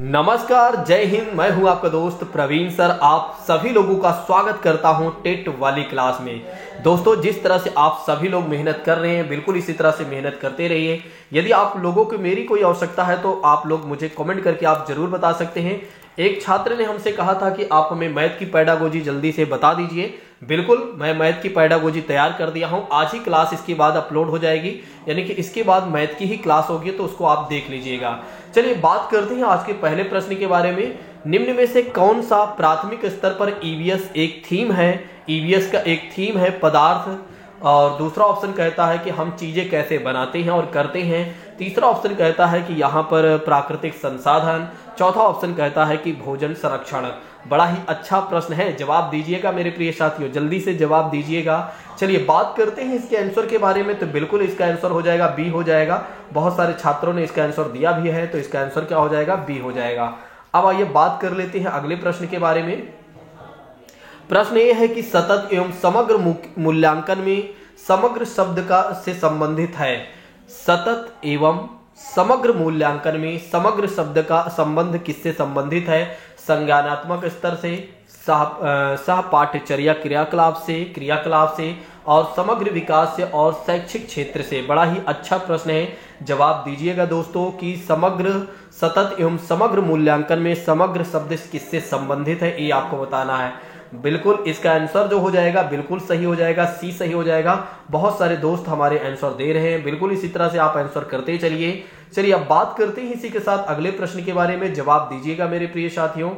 नमस्कार, जय हिंद। मैं हूं आपका दोस्त प्रवीण सर। आप सभी लोगों का स्वागत करता हूं टेट वाली क्लास में। दोस्तों, जिस तरह से आप सभी लोग मेहनत कर रहे हैं, बिल्कुल इसी तरह से मेहनत करते रहिए। यदि आप लोगों को मेरी कोई आवश्यकता है तो आप लोग मुझे कमेंट करके आप जरूर बता सकते हैं। एक छात्र ने हमसे कहा था कि आप हमें मैथ की पेडागोजी जल्दी से बता दीजिए। बिल्कुल, मैं मैथ की पेडागोजी तैयार कर दिया हूं। आज ही क्लास इसके बाद अपलोड हो जाएगी, यानी कि इसके बाद मैथ की ही क्लास होगी, तो उसको आप देख लीजिएगा। चलिए बात करते हैं आज के पहले प्रश्न के बारे में। निम्न में से कौन सा प्राथमिक स्तर पर ईवीएस एक थीम है? ईवीएस का एक थीम है पदार्थ, और दूसरा ऑप्शन कहता है कि हम चीजें कैसे बनाते हैं और करते हैं। तीसरा ऑप्शन कहता है कि यहाँ पर प्राकृतिक संसाधन। चौथा ऑप्शन कहता है कि भोजन संरक्षण। बड़ा ही अच्छा प्रश्न है, जवाब दीजिएगा मेरे प्रिय साथियों, जल्दी से जवाब दीजिएगा। चलिए बात करते हैं इसके आंसर के बारे में। तो बिल्कुल इसका आंसर हो जाएगा बी हो जाएगा। बहुत सारे छात्रों ने इसका आंसर दिया भी है, तो इसका आंसर क्या हो जाएगा? बी हो जाएगा। अब आइए बात कर लेते हैं अगले प्रश्न के बारे में। प्रश्न ये है कि सतत एवं समग्र मूल्यांकन में समग्र शब्द का से संबंधित है। सतत एवं समग्र मूल्यांकन में समग्र शब्द का संबंध किससे संबंधित है? संज्ञानात्मक स्तर से, सह पाठ्यचर्या क्रियाकलाप से और समग्र विकास से और शैक्षिक क्षेत्र से। बड़ा ही अच्छा प्रश्न है, जवाब दीजिएगा दोस्तों कि समग्र सतत एवं समग्र मूल्यांकन में समग्र शब्द किससे संबंधित है, ये आपको बताना है। बिल्कुल इसका आंसर जो हो जाएगा बिल्कुल सही हो जाएगा, सी सही हो जाएगा। बहुत सारे दोस्त हमारे आंसर दे रहे हैं, बिल्कुल इसी तरह से आप आंसर करते चलिए। चलिए अब बात करते हैं इसी के साथ अगले प्रश्न के बारे में। जवाब दीजिएगा मेरे प्रिय साथियों।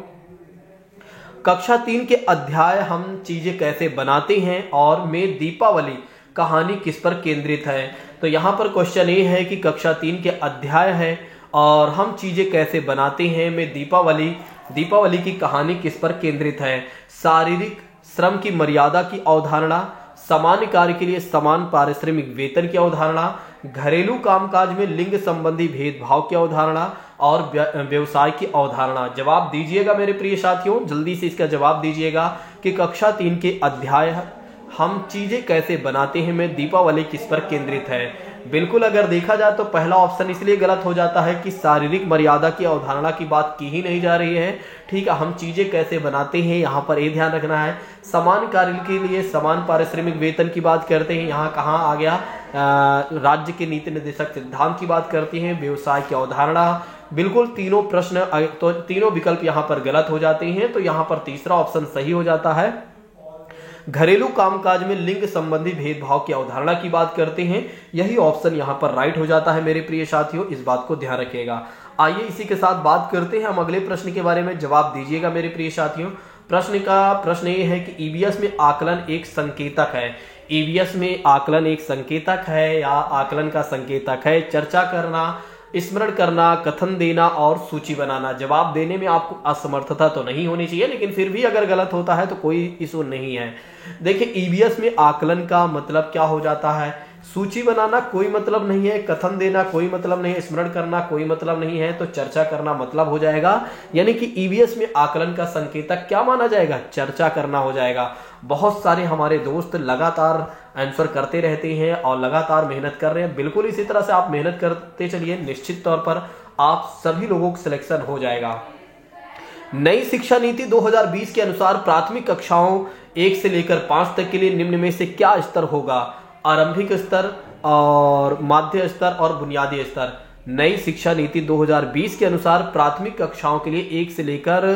कक्षा 3 के अध्याय हम चीजें कैसे बनाते हैं और में दीपावली कहानी किस पर केंद्रित है? तो यहाँ पर क्वेश्चन ये है कि कक्षा 3 के अध्याय है और हम चीजें कैसे बनाते हैं में दीपावली की कहानी किस पर केंद्रित है? शारीरिक श्रम की मर्यादा की अवधारणा, सामान्य कार्य के लिए समान पारिश्रमिक वेतन की अवधारणा, घरेलू कामकाज में लिंग संबंधी भेदभाव की अवधारणा और व्यवसाय की अवधारणा। जवाब दीजिएगा मेरे प्रिय साथियों, जल्दी से इसका जवाब दीजिएगा कि कक्षा 3 के अध्याय हम चीजें कैसे बनाते हैं में दीपावली किस पर केंद्रित है। बिल्कुल अगर देखा जाए तो पहला ऑप्शन इसलिए गलत हो जाता है कि शारीरिक मर्यादा की अवधारणा की बात की ही नहीं जा रही है। ठीक है, हम चीजें कैसे बनाते हैं, यहाँ पर ये ध्यान रखना है। समान कार्य के लिए समान पारिश्रमिक वेतन की बात करते हैं, यहाँ कहाँ आ गया? राज्य के नीति निर्देशक सिद्धांत की बात करती हैं। व्यवसाय की अवधारणा। बिल्कुल तीनों प्रश्न तो तीनों विकल्प यहाँ पर गलत हो जाते हैं, तो यहाँ पर तीसरा ऑप्शन सही हो जाता है। घरेलू कामकाज में लिंग संबंधी भेदभाव की अवधारणा की बात करते हैं, यही ऑप्शन यहाँ पर राइट हो जाता है मेरे प्रिय साथियों, इस बात को ध्यान रखिएगा। आइए इसी के साथ बात करते हैं हम अगले प्रश्न के बारे में। जवाब दीजिएगा मेरे प्रिय साथियों। प्रश्न ये है कि ईवीएस में आकलन एक संकेतक है। ईवीएस में आकलन एक संकेतक है या आकलन का संकेतक है? चर्चा करना, स्मरण करना, कथन देना और सूची बनाना। जवाब देने में आपको असमर्थता तो नहीं होनी चाहिए, लेकिन फिर भी अगर गलत होता है तो कोई इशू नहीं है। देखिए, ईवीएस में आकलन का मतलब क्या हो जाता है? सूची बनाना कोई मतलब नहीं है, कथन देना कोई मतलब नहीं है, स्मरण करना कोई मतलब नहीं है, तो चर्चा करना मतलब हो जाएगा। यानी कि ईवीएस में आकलन का संकेतक क्या माना जाएगा? चर्चा करना हो जाएगा। बहुत सारे हमारे दोस्त लगातार आंसर करते रहते हैं और लगातार मेहनत कर रहे हैं। बिल्कुल इसी तरह से आप मेहनत करते चलिए, निश्चित तौर पर आप सभी लोगों का सिलेक्शन हो जाएगा। नई शिक्षा नीति 2020 के अनुसार प्राथमिक कक्षाओं 1 से लेकर 5 तक के लिए निम्न में से क्या स्तर होगा? आरंभिक स्तर और माध्य स्तर और बुनियादी स्तर। नई शिक्षा नीति 2020 के अनुसार प्राथमिक कक्षाओं के लिए 1 से लेकर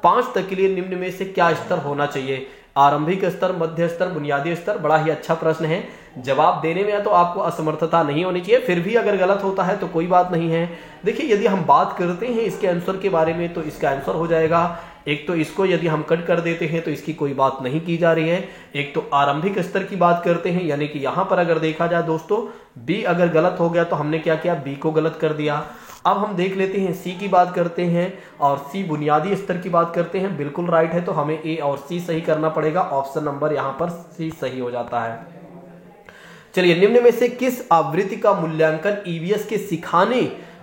5 तक के लिए निम्न में से क्या स्तर होना चाहिए? आरंभिक स्तर, मध्य स्तर, बुनियादी स्तर। बड़ा ही अच्छा प्रश्न है, जवाब देने में तो आपको असमर्थता नहीं होनी चाहिए, फिर भी अगर गलत होता है तो कोई बात नहीं है। देखिए, यदि हम बात करते हैं इसके आंसर के बारे में तो इसका आंसर हो जाएगा, एक तो इसको यदि हम कट कर देते हैं तो इसकी कोई बात नहीं की जा रही है। एक तो आरंभिक स्तर की बात करते हैं, यानी कि यहां पर अगर देखा जाए दोस्तों, बी अगर गलत हो गया तो हमने क्या किया? बी को गलत कर दिया। अब हम देख लेते हैं सी की बात करते हैं और सी बुनियादी स्तर की बात करते हैं। बिल्कुल राइट है, तो हमें ए और सी सही करना पड़ेगा। ऑप्शन नंबर यहां पर सी सही हो जाता है। चलिए, निम्न में से किस आवृत्ति का मूल्यांकन ईवीएस के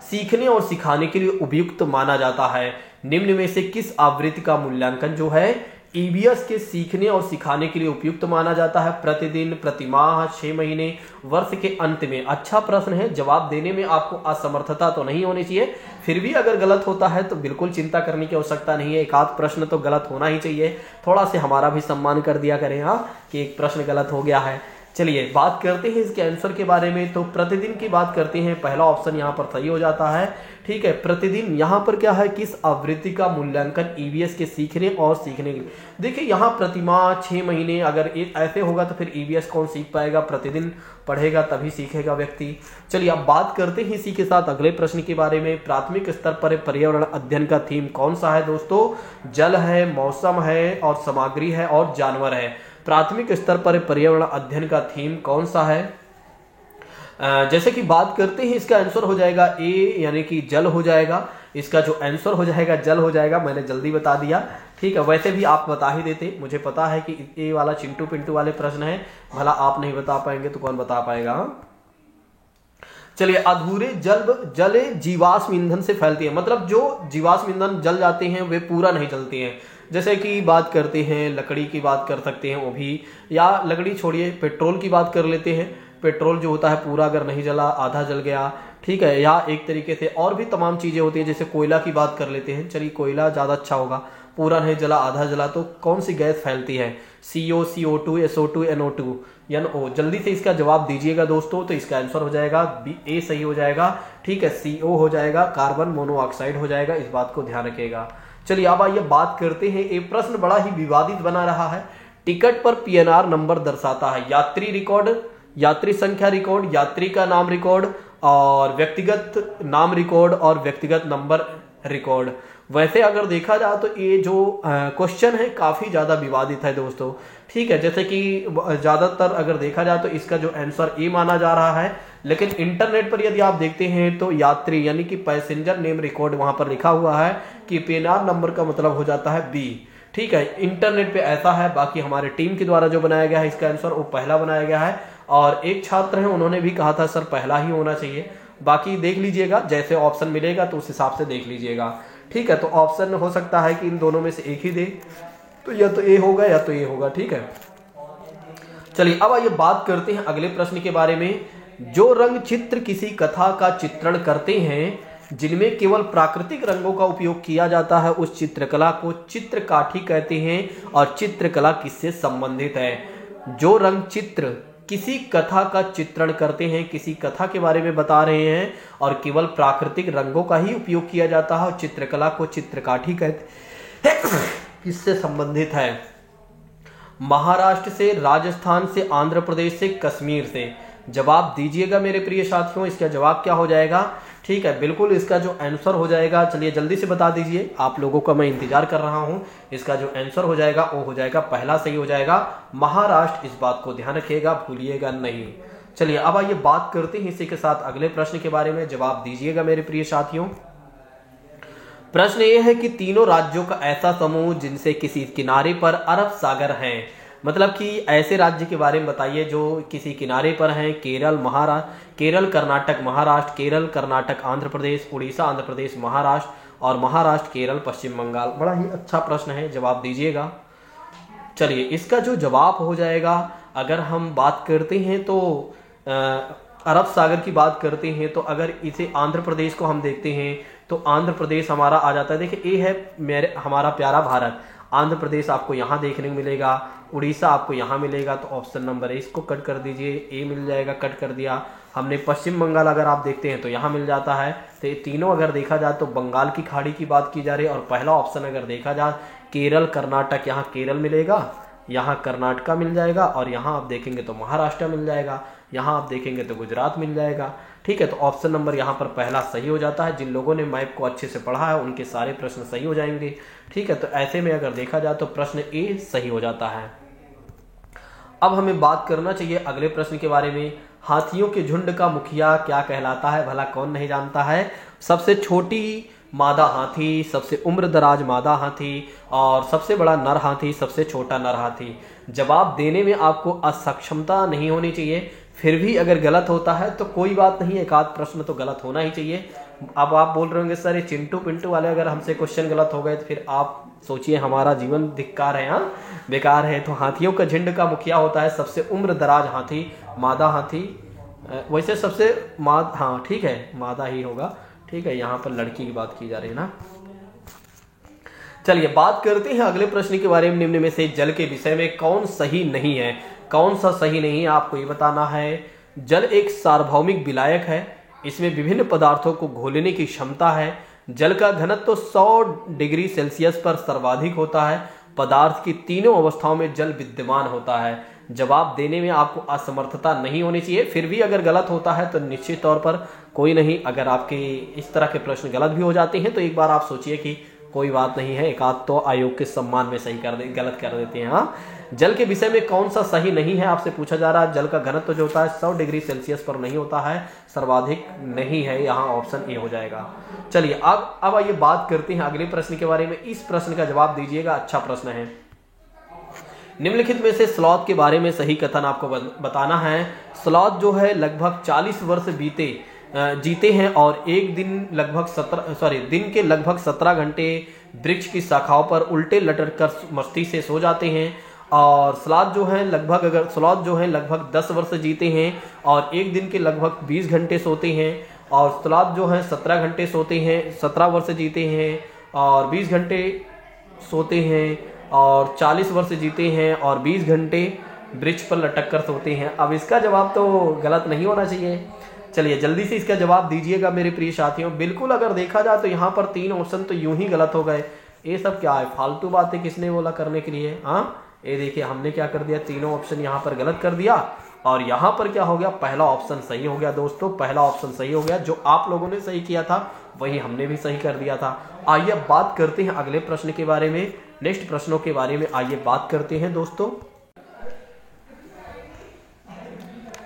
सीखने और सिखाने के लिए उपयुक्त माना जाता है? निम्न में से किस आवृत्ति का मूल्यांकन जो है ईवीएस के सीखने और सिखाने के लिए उपयुक्त माना जाता है? प्रतिदिन, प्रतिमाह, 6 महीने, वर्ष के अंत में? अच्छा प्रश्न है, जवाब देने में आपको असमर्थता तो नहीं होनी चाहिए। फिर भी अगर गलत होता है तो बिल्कुल चिंता करने की आवश्यकता नहीं है, एक आध प्रश्न तो गलत होना ही चाहिए। थोड़ा से हमारा भी सम्मान कर दिया करें हाँ, कि एक प्रश्न गलत हो गया है। चलिए बात करते हैं इसके आंसर के बारे में। तो प्रतिदिन की बात करते हैं, पहला ऑप्शन यहाँ पर सही हो जाता है। ठीक है, प्रतिदिन यहाँ पर क्या है, किस आवृत्ति का मूल्यांकन ईवीएस के सीखने और सीखने के लिए? देखिए यहाँ प्रतिमाह, 6 महीने, अगर ऐसे होगा तो फिर ईवीएस कौन सीख पाएगा? प्रतिदिन पढ़ेगा तभी सीखेगा व्यक्ति। चलिए अब बात करते हैं इसी के साथ अगले प्रश्न के बारे में। प्राथमिक स्तर पर पर्यावरण अध्ययन का थीम कौन सा है दोस्तों? जल है, मौसम है और सामग्री है और जानवर है। प्राथमिक स्तर पर पर्यावरण अध्ययन का थीम कौन सा है? जैसे कि बात करते हैं, इसका आंसर हो जाएगा ए, यानी कि जल हो जाएगा। इसका जो आंसर हो जाएगा जल हो जाएगा, मैंने जल्दी बता दिया। ठीक है, वैसे भी आप बता ही देते, मुझे पता है कि ए वाला चिंटू पिंटू वाले प्रश्न है, भला आप नहीं बता पाएंगे तो कौन बता पाएगा। चलिए, अधूरे जल जीवाश्म ईंधन से फैलती है, मतलब जो जीवाश्म ईंधन जल जाते हैं वे पूरा नहीं जलते हैं। जैसे कि बात करते हैं लकड़ी की बात कर सकते हैं वो भी, या लकड़ी छोड़िए पेट्रोल की बात कर लेते हैं। पेट्रोल जो होता है पूरा अगर नहीं जला, आधा जल गया, ठीक है। या एक तरीके से और भी तमाम चीजें होती हैं, जैसे कोयला की बात कर लेते हैं। चलिए कोयला ज्यादा अच्छा होगा, पूरा नहीं जला, आधा जला, तो कौन सी गैस फैलती है? CO, CO2, SO2, NO2, NO। जल्दी से इसका जवाब दीजिएगा दोस्तों। तो इसका आंसर हो जाएगा ए सही हो जाएगा। ठीक है, CO हो जाएगा, कार्बन मोनोऑक्साइड हो जाएगा, इस बात को ध्यान रखिएगा। चलिए अब आइए बात करते हैं, एक प्रश्न बड़ा ही विवादित बना रहा है। टिकट पर PNR नंबर दर्शाता है यात्री रिकॉर्ड, यात्री संख्या रिकॉर्ड, यात्री का नाम रिकॉर्ड और व्यक्तिगत नाम रिकॉर्ड और व्यक्तिगत नंबर रिकॉर्ड। वैसे अगर देखा जाए तो ये जो क्वेश्चन है काफी ज्यादा विवादित है दोस्तों। ठीक है, जैसे कि ज्यादातर अगर देखा जाए तो इसका जो आंसर ए माना जा रहा है, लेकिन इंटरनेट पर यदि आप देखते हैं तो यात्री यानी कि पैसेंजर नेम रिकॉर्ड वहां पर लिखा हुआ है कि PNR नंबर का मतलब हो जाता है बी। ठीक है, इंटरनेट पे ऐसा है, बाकी हमारे टीम के द्वारा जो बनाया गया है इसका आंसर वो पहला बनाया गया है। और एक छात्र है उन्होंने भी कहा था सर पहला ही होना चाहिए। बाकी देख लीजिएगा, जैसे ऑप्शन मिलेगा तो उस हिसाब से देख लीजिएगा। ठीक है, तो ऑप्शन हो सकता है कि इन दोनों में से एक ही दे, तो या तो ए होगा या तो ए होगा। ठीक है, चलिए अब आइए बात करते हैं अगले प्रश्न के बारे में। जो रंग चित्र किसी कथा का चित्रण करते हैं जिनमें केवल प्राकृतिक रंगों का उपयोग किया जाता है, उस चित्रकला को चित्रकाठी कहते हैं। और चित्रकला किससे संबंधित है? जो रंग चित्र किसी कथा का चित्रण करते हैं, किसी कथा के बारे में बता रहे हैं और केवल प्राकृतिक रंगों का ही उपयोग किया जाता है और चित्रकला को चित्रकाठी कहते हैं, किससे संबंधित है? महाराष्ट्र से, राजस्थान से, आंध्र प्रदेश से, कश्मीर से? जवाब दीजिएगा मेरे प्रिय साथियों, इसका जवाब क्या हो जाएगा? ठीक है, बिल्कुल इसका जो आंसर हो जाएगा, चलिए जल्दी से बता दीजिए, आप लोगों का मैं इंतजार कर रहा हूं। इसका जो आंसर हो जाएगा वो हो जाएगा पहला सही हो जाएगा, महाराष्ट्र। इस बात को ध्यान रखिएगा, भूलिएगा नहीं। चलिए अब आइए बात करते हैं इसी के साथ अगले प्रश्न के बारे में। जवाब दीजिएगा मेरे प्रिय साथियों। प्रश्न ये है कि तीनों राज्यों का ऐसा समूह जिनसे किसी किनारे पर अरब सागर है, मतलब कि ऐसे राज्य के बारे में बताइए जो किसी किनारे पर हैं। केरल, केरल कर्नाटक महाराष्ट्र, केरल कर्नाटक आंध्र प्रदेश, उड़ीसा आंध्र प्रदेश महाराष्ट्र और महाराष्ट्र केरल पश्चिम बंगाल। बड़ा ही अच्छा प्रश्न है, जवाब दीजिएगा। चलिए इसका जो जवाब हो जाएगा, अगर हम बात करते हैं तो अरब सागर की बात करते हैं, तो अगर इसे आंध्र प्रदेश को हम देखते हैं तो आंध्र प्रदेश हमारा आ जाता है। देखिए ये है हमारा प्यारा भारत। आंध्र प्रदेश आपको यहाँ देखने को मिलेगा, उड़ीसा आपको यहाँ मिलेगा, तो ऑप्शन नंबर ए इसको कट कर दीजिए, ए मिल जाएगा, कट कर दिया हमने। पश्चिम बंगाल अगर आप देखते हैं तो यहाँ मिल जाता है। तो ये तीनों अगर देखा जाए तो बंगाल की खाड़ी की बात की जा रही है। और पहला ऑप्शन अगर देखा जाए केरल कर्नाटक, यहाँ केरल मिलेगा, यहाँ कर्नाटका मिल जाएगा और यहाँ आप देखेंगे तो महाराष्ट्र मिल जाएगा, यहाँ आप देखेंगे तो गुजरात मिल जाएगा। ठीक है, तो ऑप्शन नंबर यहाँ पर पहला सही हो जाता है। जिन लोगों ने मैप को अच्छे से पढ़ा है उनके सारे प्रश्न सही हो जाएंगे। ठीक है, तो ऐसे में अगर देखा जाए तो प्रश्न ए सही हो जाता है। अब हमें बात करना चाहिए अगले प्रश्न के बारे में। हाथियों के झुंड का मुखिया क्या कहलाता है? भला कौन नहीं जानता है? सबसे छोटी मादा हाथी, सबसे उम्र दराज मादा हाथी और सबसे बड़ा नर हाथी, सबसे छोटा नर हाथी। जवाब देने में आपको असक्षमता नहीं होनी चाहिए। फिर भी अगर गलत होता है तो कोई बात नहीं, एक आध प्रश्न तो गलत होना ही चाहिए। अब आप बोल रहे होंगे सर ये चिंटू पिंटू वाले अगर हमसे क्वेश्चन गलत हो गए तो फिर आप सोचिए हमारा जीवन धिक्कार है, हाँ बेकार है। तो हाथियों का झुंड का मुखिया होता है सबसे उम्र दराज हाथी, मादा हाथी। वैसे सबसे हाँ ठीक है, मादा ही होगा। ठीक है, यहाँ पर लड़की की बात की जा रही है ना। चलिए बात करते हैं अगले प्रश्न के बारे में। निम्न में से जल के विषय में कौन सही नहीं है? कौन सा सही नहीं है आपको ये बताना है। जल एक सार्वभौमिक विलायक है, इसमें विभिन्न पदार्थों को घोलने की क्षमता है। जल का घनत्व तो 100 डिग्री सेल्सियस पर सर्वाधिक होता है। पदार्थ की तीनों अवस्थाओं में जल विद्यमान होता है। जवाब देने में आपको असमर्थता नहीं होनी चाहिए, फिर भी अगर गलत होता है तो निश्चित तौर पर कोई नहीं। अगर आपके इस तरह के प्रश्न गलत भी हो जाते हैं तो एक बार आप सोचिए कि कोई बात नहीं है, एक आध तो आयोग के सम्मान में सही गलत कर देते हैं। हाँ, जल के विषय में कौन सा सही नहीं है आपसे पूछा जा रहा है। जल का घनत्व जो होता है 100 डिग्री सेल्सियस पर नहीं होता है, सर्वाधिक नहीं है, यहाँ ऑप्शन ए हो जाएगा। चलिए अब आइए बात करते हैं अगले प्रश्न के बारे में। इस प्रश्न का जवाब दीजिएगा, अच्छा प्रश्न है। निम्नलिखित में से स्लॉथ के बारे में सही कथन आपको बताना है। स्लॉथ जो है लगभग 40 वर्ष जीते हैं और एक दिन के लगभग 17 घंटे वृक्ष की शाखाओं पर उल्टे लटक कर मस्ती से सो जाते हैं। और स्लॉथ जो है लगभग 10 वर्ष जीते हैं और एक दिन के लगभग 20 घंटे सोते हैं। और स्लॉथ जो है 17 घंटे सोते हैं, 17 वर्ष जीते हैं और 20 घंटे सोते हैं और 40 वर्ष जीते हैं और 20 घंटे वृक्ष पर लटक कर सोते हैं। अब इसका जवाब तो गलत नहीं होना चाहिए। चलिए जल्दी से इसका जवाब दीजिएगा मेरे प्रिय साथियों। बिल्कुल अगर देखा जाए तो यहाँ पर 3 ऑप्शन तो यूं ही गलत हो गए। ये सब क्या है, फालतू बातें किसने बोला करने के लिए। हाँ, ये देखिए हमने क्या कर दिया, तीनों ऑप्शन यहाँ पर गलत कर दिया और यहाँ पर क्या हो गया, पहला ऑप्शन सही हो गया। दोस्तों पहला ऑप्शन सही हो गया, जो आप लोगों ने सही किया था वही हमने भी सही कर दिया था। आइए बात करते हैं अगले प्रश्न के बारे में, नेक्स्ट प्रश्नों के बारे में आइए बात करते हैं दोस्तों।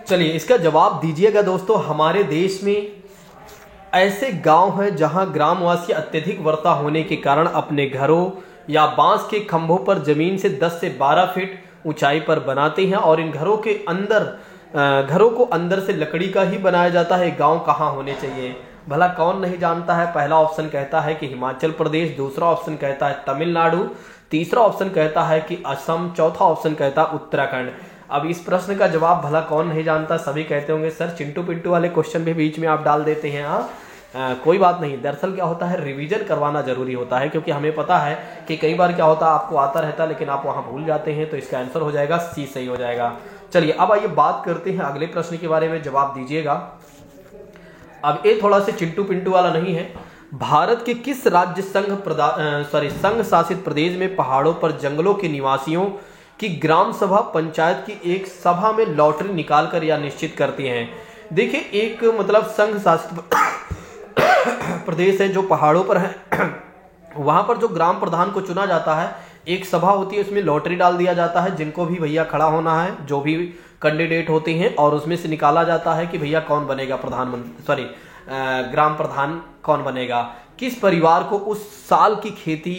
चलिए इसका जवाब दीजिएगा दोस्तों। हमारे देश में ऐसे गांव हैं जहां ग्रामवासी अत्यधिक वर्षा होने के कारण अपने घरों या बांस के खंभों पर जमीन से 10 से 12 फीट ऊंचाई पर बनाते हैं और इन घरों को अंदर से लकड़ी का ही बनाया जाता है। गांव कहाँ होने चाहिए भला कौन नहीं जानता है। पहला ऑप्शन कहता है कि हिमाचल प्रदेश, दूसरा ऑप्शन कहता है तमिलनाडु, तीसरा ऑप्शन कहता है कि असम, चौथा ऑप्शन कहता है उत्तराखंड। अब इस प्रश्न का जवाब भला कौन नहीं जानता। सभी कहते होंगे सर चिंटू पिंटू वाले क्वेश्चन भी बीच में आप डाल देते हैं। हाँ, कोई बात नहीं। दरअसल क्या होता है, रिवीजन करवाना जरूरी होता है, क्योंकि हमें पता है कि कई बार क्या होता है आपको आता रहता है लेकिन आप वहां भूल जाते हैं। तो इसका आंसर हो जाएगा सी, सही हो जाएगा। चलिए अब आइए बात करते हैं अगले प्रश्न के बारे में, जवाब दीजिएगा। अब ये थोड़ा सा चिंटू पिंटू वाला नहीं है। भारत के किस राज्य संघ शासित प्रदेश में पहाड़ों पर जंगलों के निवासियों की ग्राम सभा पंचायत की एक सभा में लॉटरी निकालकर या निश्चित करती हैं। देखिए एक मतलब संघ शासित प्रदेश है जो पहाड़ों पर है, वहां पर जो ग्राम प्रधान को चुना जाता है, एक सभा होती है, उसमें लॉटरी डाल दिया जाता है जिनको भी भैया खड़ा होना है, जो भी कैंडिडेट होते हैं, और उसमें से निकाला जाता है कि भैया कौन बनेगा ग्राम प्रधान कौन बनेगा। किस परिवार को उस साल की खेती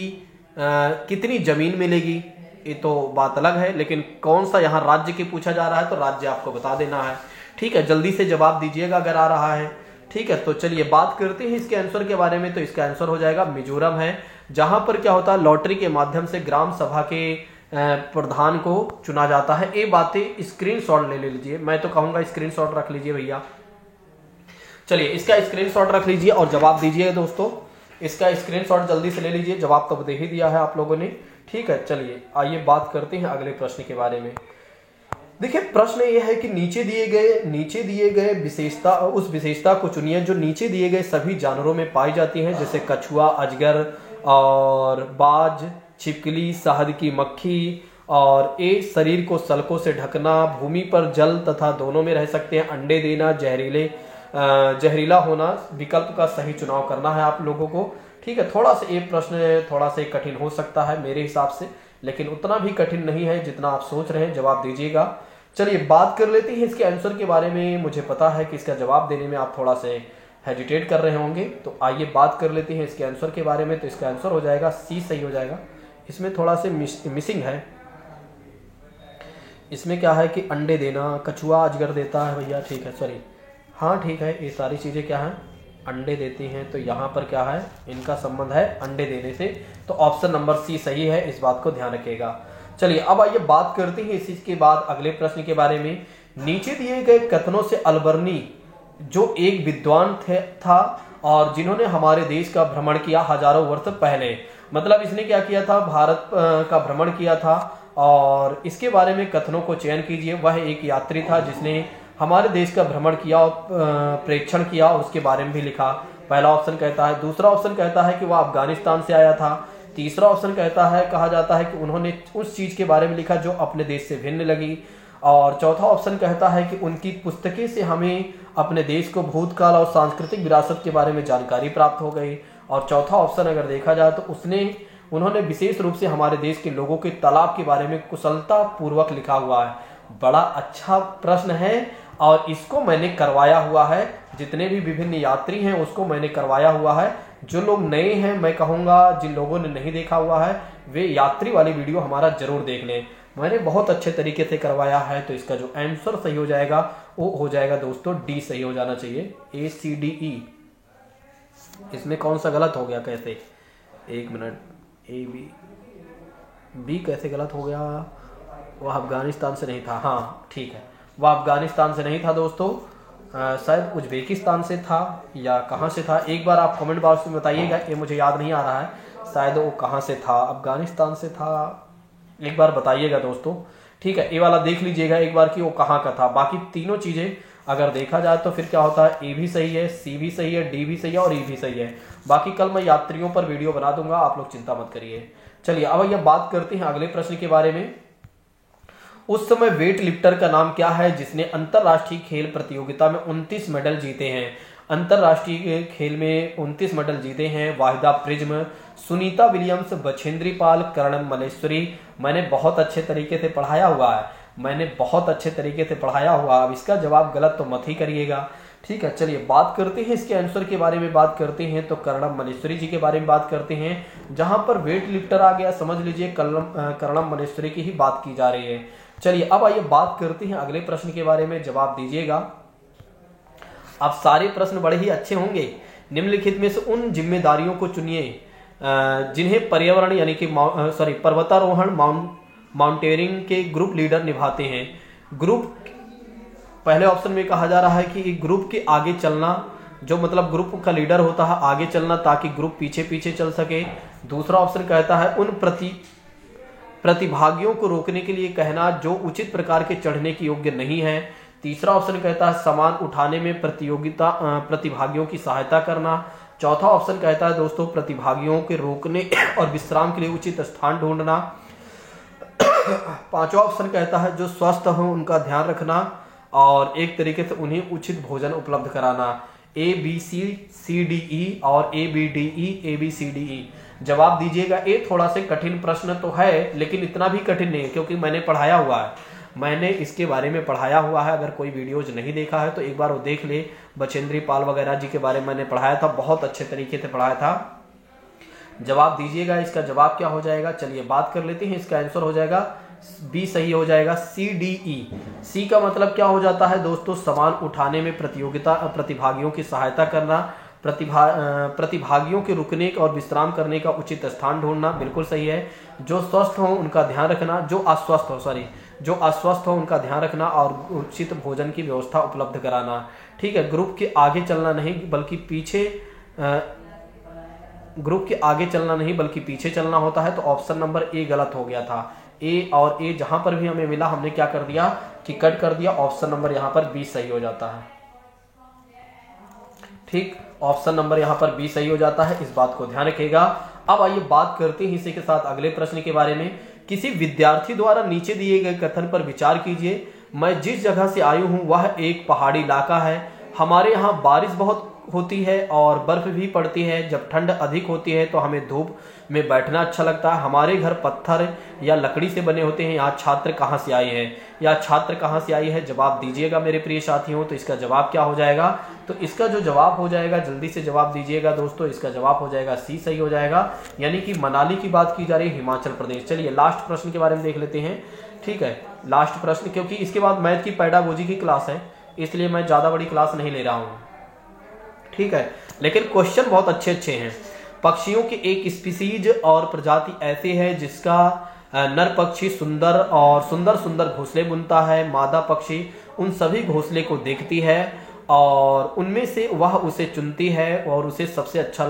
कितनी जमीन मिलेगी, ये तो बात अलग है, लेकिन कौन सा यहाँ राज्य के पूछा जा रहा है तो राज्य आपको बता देना है। ठीक है, जल्दी से जवाब दीजिएगा अगर आ रहा है। ठीक है, तो चलिए बात करते हैं इसके आंसर के बारे में। तो इसका आंसर हो जाएगा मिजोरम है, जहां पर क्या होता है लॉटरी के माध्यम से ग्राम सभा के प्रधान को चुना जाता है। ये बातें स्क्रीनशॉट ले लीजिए, मैं तो कहूंगा स्क्रीनशॉट रख लीजिए भैया। चलिए इसका स्क्रीनशॉट रख लीजिए और जवाब दीजिए दोस्तों। इसका स्क्रीनशॉट जल्दी से ले लीजिए, जवाब तो दे ही दिया है आप लोगों ने। ठीक है, चलिए आइए बात करते हैं अगले प्रश्न के बारे में। देखिए प्रश्न यह है कि नीचे दिए गए विशेषता को चुनिए जो नीचे दिए गए सभी जानवरों में पाई जाती हैं, जैसे कछुआ, अजगर और बाज, छिपकली, शहद की मक्खी। और एक शरीर को सल्कों से ढकना, भूमि पर जल तथा दोनों में रह सकते हैं, अंडे देना, जहरीला होना। विकल्प का सही चुनाव करना है आप लोगों को। ठीक है, थोड़ा सा ये प्रश्न थोड़ा सा कठिन हो सकता है मेरे हिसाब से, लेकिन उतना भी कठिन नहीं है जितना आप सोच रहे हैं। जवाब दीजिएगा। चलिए बात कर लेते हैं इसके आंसर के बारे में। मुझे पता है कि इसका जवाब देने में आप थोड़ा से हेजिटेट कर रहे होंगे, तो आइए बात कर लेते हैं इसके आंसर के बारे में। तो इसका आंसर हो जाएगा सी, सही हो जाएगा। इसमें थोड़ा से मिसिंग है। इसमें क्या है कि अंडे देना, कछुआ अजगर देता है भैया। ठीक है, सॉरी, हाँ ठीक है, ये सारी चीज़ें क्या हैं अंडे देती हैं, तो यहाँ पर क्या है, इनका संबंध है अंडे देने से। तो ऑप्शन नंबर सी सही है, इस बात को ध्यान रखिएगा। चलिए अब आइए बात करते हैं इसी के बाद अगले प्रश्न के बारे में। नीचे दिए गए कथनों से अलबर्नी जो एक विद्वान था और जिन्होंने हमारे देश का भ्रमण किया हजारों वर्ष पहले, मतलब इसने क्या किया था, भारत का भ्रमण किया था, और इसके बारे में कथनों को चयन कीजिए। वह एक यात्री था जिसने हमारे देश का भ्रमण किया और प्रेक्षण किया, उसके बारे में भी लिखा। पहला ऑप्शन कहता है। दूसरा ऑप्शन कहता है कि वह अफगानिस्तान से आया था। तीसरा ऑप्शन कहता है, कहा जाता है कि उन्होंने उस चीज के बारे में लिखा जो अपने देश से भिन्न लगी। और चौथा ऑप्शन कहता है कि उनकी पुस्तकें से हमें अपने देश को भूतकाल और सांस्कृतिक विरासत के बारे में जानकारी प्राप्त हो गई। और चौथा ऑप्शन अगर देखा जाए तो उन्होंने विशेष रूप से हमारे देश के लोगों के तालाब के बारे में कुशलता पूर्वक लिखा हुआ है। बड़ा अच्छा प्रश्न है और इसको मैंने करवाया हुआ है। जितने भी विभिन्न यात्री हैं उसको मैंने करवाया हुआ है। जो लोग नए हैं, मैं कहूँगा जिन लोगों ने नहीं देखा हुआ है वे यात्री वाली वीडियो हमारा जरूर देख लें। मैंने बहुत अच्छे तरीके से करवाया है। तो इसका जो आंसर सही हो जाएगा वो हो जाएगा दोस्तों डी सही हो जाना चाहिए, ACDE। इसमें कौन सा गलत हो गया, कैसे, एक मिनट, बी कैसे गलत हो गया, वह अफगानिस्तान से नहीं था। हाँ ठीक है, वह अफगानिस्तान से नहीं था दोस्तों, शायद उज्बेकिस्तान से था या कहाँ से था। एक बार आप कमेंट बॉक्स में बताइएगा, ये मुझे याद नहीं आ रहा है शायद वो कहाँ से था, अफगानिस्तान से था, एक बार बताइएगा दोस्तों। ठीक है, ये वाला देख लीजिएगा एक बार कि वो कहाँ का था। बाकी तीनों चीजें अगर देखा जाए तो फिर क्या होता है, ए भी सही है, सी भी सही है, डी भी सही है और ई भी सही है। बाकी कल मैं यात्रियों पर वीडियो बना दूंगा, आप लोग चिंता मत करिए। चलिए अब यह बात करते हैं अगले प्रश्न के बारे में। उस समय वेट लिफ्टर का नाम क्या है जिसने अंतरराष्ट्रीय खेल प्रतियोगिता में 29 मेडल जीते हैं? अंतरराष्ट्रीय खेल में 29 मेडल जीते हैं। Waheeda prism, Sunita Williams, Bachendri Pal, Karnam Malleswari. मैंने बहुत अच्छे तरीके से पढ़ाया हुआ है, अब इसका जवाब गलत तो मत ही करिएगा। ठीक है, चलिए बात करते हैं इसके आंसर के बारे में। बात करते हैं तो कर्णम मलेश्वरी जी के बारे में बात करते हैं। जहां पर वेट लिफ्टर आ गया, समझ लीजिए कर्णम मलेश्वरी की ही बात की जा रही है। चलिए अब आइए बात करते हैं अगले प्रश्न के बारे में, जवाब दीजिएगा। अब सारे प्रश्न बड़े ही अच्छे होंगे। निम्नलिखित में से उन जिम्मेदारियों को चुनिए जिन्हें पर्यावरण यानी कि पर्वतारोहण माउंटेनियरिंग के ग्रुप लीडर निभाते हैं। ग्रुप, पहले ऑप्शन में कहा जा रहा है कि ग्रुप के आगे चलना, जो मतलब ग्रुप का लीडर होता है आगे चलना ताकि ग्रुप पीछे पीछे चल सके। दूसरा ऑप्शन कहता है उन प्रतिभागियों को रोकने के लिए कहना जो उचित प्रकार के चढ़ने के योग्य नहीं है। तीसरा ऑप्शन कहता है सामान उठाने में प्रतिभागियों की सहायता करना। चौथा ऑप्शन कहता है दोस्तों प्रतिभागियों के रोकने और विश्राम के लिए उचित स्थान ढूंढना। पांचवा ऑप्शन कहता है जो स्वस्थ हो उनका ध्यान रखना और एक तरीके से उन्हें उचित भोजन उपलब्ध कराना। ABCDE और ABDE। जवाब दीजिएगा। ये थोड़ा से कठिन प्रश्न तो है लेकिन इतना भी कठिन नहीं है क्योंकि मैंने पढ़ाया हुआ है, मैंने इसके बारे में पढ़ाया हुआ है। अगर कोई वीडियोज नहीं देखा है तो एक बार वो देख ले। बछेंद्री पाल वगैरह जी के बारे में मैंने पढ़ाया था, बहुत अच्छे तरीके से पढ़ाया था। जवाब दीजिएगा, इसका जवाब क्या हो जाएगा। चलिए बात कर लेते हैं, इसका आंसर हो जाएगा बी सही हो जाएगा, CDE। सी का मतलब क्या हो जाता है दोस्तों, सामान उठाने में प्रतिभागियों की सहायता करना, प्रतिभागियों के रुकने और विश्राम करने का उचित स्थान ढूंढना, बिल्कुल सही है। जो स्वस्थ हो उनका ध्यान रखना, जो अस्वस्थ हो उनका ध्यान रखना और उचित भोजन की व्यवस्था उपलब्ध कराना। ठीक है, ग्रुप के आगे चलना नहीं बल्कि पीछे चलना होता है। तो ऑप्शन नंबर ए गलत हो गया था। ए और ए जहां पर भी हमें मिला हमने क्या कर दिया कि कट कर दिया। ऑप्शन नंबर यहां पर बी सही हो जाता है। ठीक, ऑप्शन नंबर यहां पर बी सही हो जाता है, इस बात को ध्यान रखिएगा। अब आइए बात करते हैं इसी के साथ अगले प्रश्न के बारे में। किसी विद्यार्थी द्वारा नीचे दिए गए कथन पर विचार कीजिए। मैं जिस जगह से आई हूं वह एक पहाड़ी इलाका है। हमारे यहाँ बारिश बहुत होती है और बर्फ भी पड़ती है। जब ठंड अधिक होती है तो हमें धूप में बैठना अच्छा लगता है। हमारे घर पत्थर या लकड़ी से बने होते हैं। यहाँ छात्र कहाँ से आई है, जवाब दीजिएगा मेरे प्रिय साथियों। तो इसका जवाब क्या हो जाएगा, तो इसका जो जवाब हो जाएगा, जल्दी से जवाब दीजिएगा दोस्तों, इसका जवाब हो जाएगा सी सही हो जाएगा। यानी कि मनाली की बात की जा रही है, हिमाचल प्रदेश। चलिए लास्ट प्रश्न के बारे में देख लेते हैं। ठीक है, लास्ट प्रश्न, क्योंकि इसके बाद मैथ की पेडागोजी की क्लास है इसलिए मैं ज्यादा बड़ी क्लास नहीं ले रहा हूँ। ठीक है, लेकिन क्वेश्चन बहुत अच्छे अच्छे हैं। पक्षियों के एक स्पीसीज और प्रजाति ऐसे है जिसका नर पक्षी सुंदर और सुंदर घोंसले बुनता है, मादा पक्षी उन सभी घोंसले को देखती है और उनमें से वह उसे चुनती है और उसे सबसे अच्छा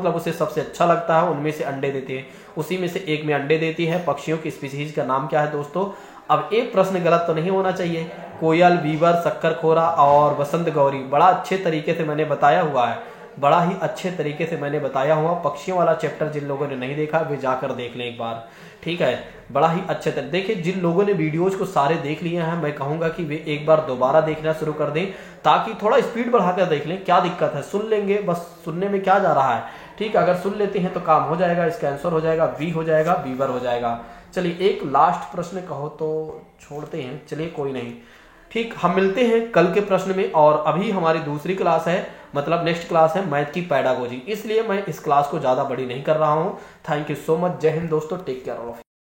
उसे सबसे अच्छा लगता है उनमें से अंडे देती है, उसी में से एक में अंडे देती है। पक्षियों की स्पीसीज का नाम क्या है दोस्तों? अब एक प्रश्न गलत तो नहीं होना चाहिए। कोयल, बीवर, शक्करखोरा और बसंत गौरी, बड़ा अच्छे तरीके से मैंने बताया हुआ है, बड़ा ही अच्छे तरीके से मैंने बताया हुआ। पक्षियों वाला चैप्टर जिन लोगों ने नहीं देखा वे जाकर देख लें एक बार, ठीक है, बड़ा ही अच्छे तरह देखिए। जिन लोगों ने वीडियोज को सारे देख लिए हैं, मैं कहूंगा कि वे एक बार दोबारा देखना शुरू कर दें, ताकि थोड़ा स्पीड बढ़ाकर देख लें। क्या दिक्कत है, सुन लेंगे, बस सुनने में क्या जा रहा है, ठीक है। अगर सुन लेते हैं तो काम हो जाएगा, इसका आंसर हो जाएगा बी हो जाएगा, बीवर हो जाएगा। चलिए एक लास्ट प्रश्न कहो तो छोड़ते हैं, चलिए कोई नहीं, ठीक। हम मिलते हैं कल के प्रश्न में, और अभी हमारी दूसरी क्लास है, मतलब नेक्स्ट क्लास है मैथ की पैडागोजी, इसलिए मैं इस क्लास को ज्यादा बड़ी नहीं कर रहा हूं। Thank you so much, Jai Hind दोस्तों, take care all of you.